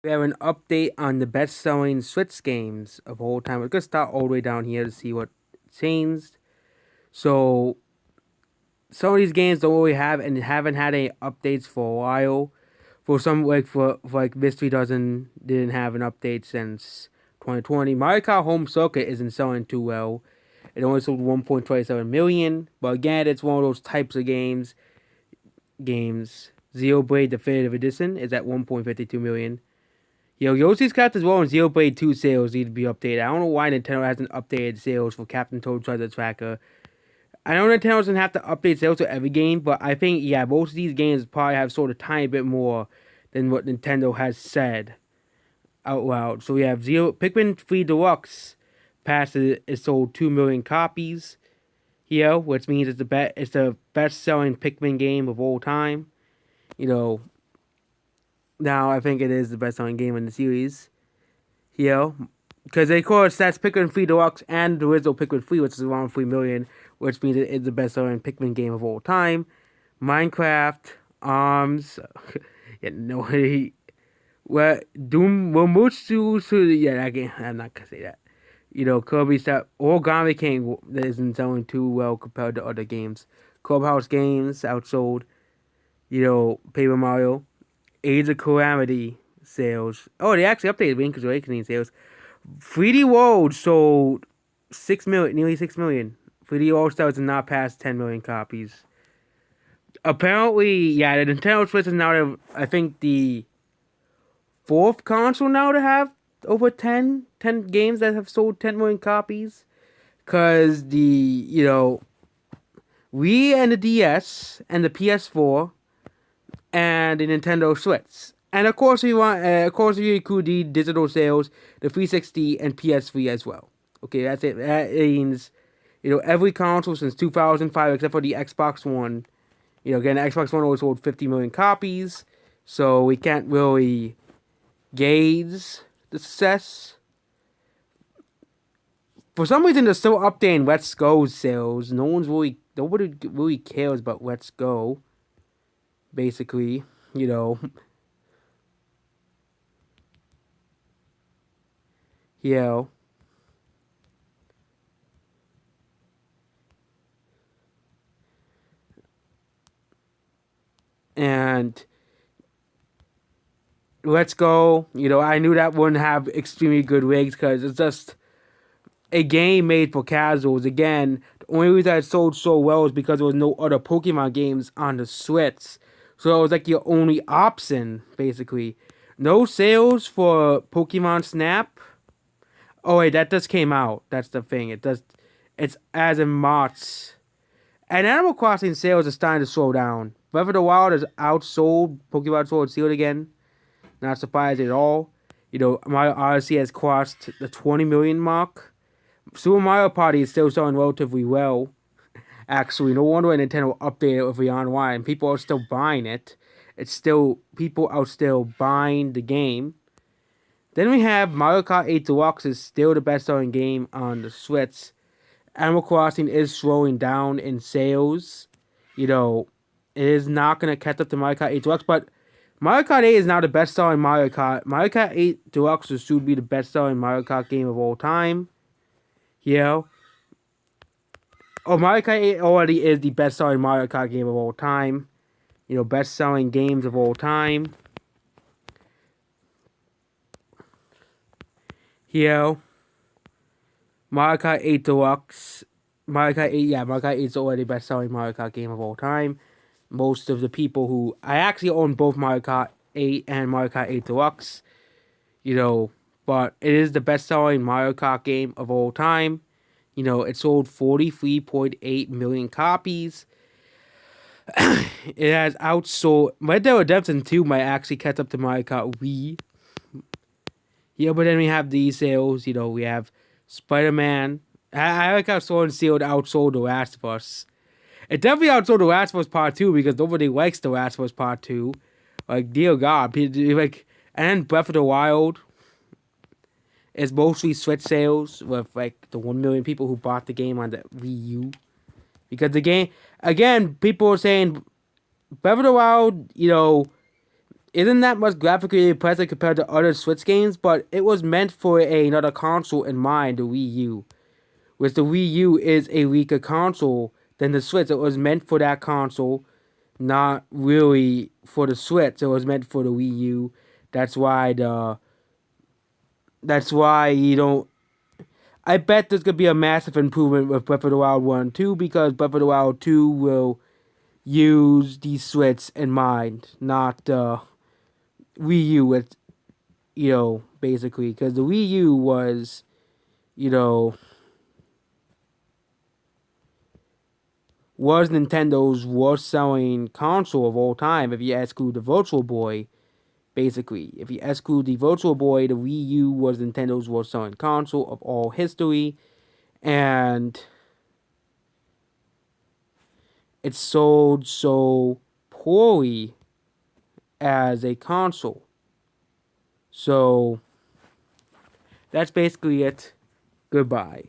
We have an update on the best-selling Switch games of all time. We're gonna start all the way down here to see what changed. So some of these games don't really have and haven't had any updates for a while. For some for like Mystery Dozen didn't have an update since 2020. Mario Kart Home Circuit isn't selling too well. It only sold 1.27 million. But again, it's one of those types of games. Xenoblade Definitive Edition is at 1.52 million. Yoshi's Craft as well and Xenoblade 2 sales need to be updated. I don't know why Nintendo hasn't updated sales for Captain Toad Treasure Tracker. I know Nintendo doesn't have to update sales to every game, but I think, yeah, most of these games probably have sold a tiny bit more than what Nintendo has said out loud. So we have Pikmin 3 Deluxe passes is sold 2 million copies here, which means it's the best selling Pikmin game of all time. You know, now I think it is the best selling game in the series. Because they call it that's Pikmin 3 Deluxe and the original Pikmin 3, which is around 3 million, which means it is the best selling Pikmin game of all time. Minecraft, ARMS, yeah, no, well, Doom, Momotsu, yeah, I'm not gonna say that. Kirby stuff, Origami King that isn't selling too well compared to other games. Clubhouse Games outsold, Paper Mario. Age of Calamity sales. Oh, they actually updated Link's Awakening sales. 3D World sold 6 million, nearly 6 million. 3D All Stars did not pass 10 million copies. Apparently, yeah, the Nintendo Switch is now, I think, the fourth console now to have over 10 games that have sold 10 million copies. Because Wii and the DS and the PS4 and the Nintendo Switch. And of course, if you include the digital sales, the 360 and PS3 as well. Okay, that's it. That means, every console since 2005 except for the Xbox One. Again, the Xbox One only sold 50 million copies, so we can't really gauge the success. For some reason, they're still updating Let's Go sales. Nobody really cares about Let's Go. Basically, you know. Yeah. And Let's Go, I knew that wouldn't have extremely good rigs because it's just a game made for casuals. Again, the only reason it sold so well is because there was no other Pokemon games on the Switch. So it was like your only option, basically. No sales for Pokemon Snap. Oh wait, that just came out. That's the thing. It's as in March. And Animal Crossing sales are starting to slow down. Breath of the Wild is outsold Pokemon Sword and Shield again. Not surprised at all. Mario Odyssey has crossed the 20 million mark. Super Mario Party is still selling relatively well. Actually, no wonder Nintendo updated it with the online. People are still buying it. People are still buying the game. Then we have Mario Kart 8 Deluxe is still the best selling game on the Switch. Animal Crossing is slowing down in sales. It is not going to catch up to Mario Kart 8 Deluxe, but Mario Kart 8 is now the best selling Mario Kart. Mario Kart 8 Deluxe will soon be the best selling Mario Kart game of all time. Yeah. Oh, Mario Kart 8 already is the best selling Mario Kart game of all time. Best selling games of all time. Yeah. Mario Kart 8 Deluxe. Mario Kart 8, yeah, Mario Kart 8 is already the best selling Mario Kart game of all time. Most of the people who. I actually own both Mario Kart 8 and Mario Kart 8 Deluxe. But it is the best selling Mario Kart game of all time. It sold 43.8 million copies. It has outsold. Red Dead Redemption 2 might actually catch up to Mario Kart Wii. Yeah, but then we have these sales. We have Spider Man. I like how Sword and Shield outsold The Last of Us. It definitely outsold The Last of Us Part 2 because nobody likes The Last of Us Part 2. Like, dear God. Like, and then Breath of the Wild is mostly Switch sales with, like, the 1 million people who bought the game on the Wii U. Because the game, again, people are saying Breath of the Wild, isn't that much graphically impressive compared to other Switch games, but it was meant for another console in mind, the Wii U. Which the Wii U is a weaker console than the Switch. It was meant for that console, not really for the Switch. It was meant for the Wii U. That's why you don't. I bet there's gonna be a massive improvement with Breath of the Wild 1 and 2 because Breath of the Wild 2 will use the Switch in mind, not Wii U. It's, basically because the Wii U was, you know, was Nintendo's worst selling console of all time if you exclude the Virtual Boy. Basically, if you exclude the Virtual Boy, the Wii U was Nintendo's worst selling console of all history, and it sold so poorly as a console. So, that's basically it. Goodbye.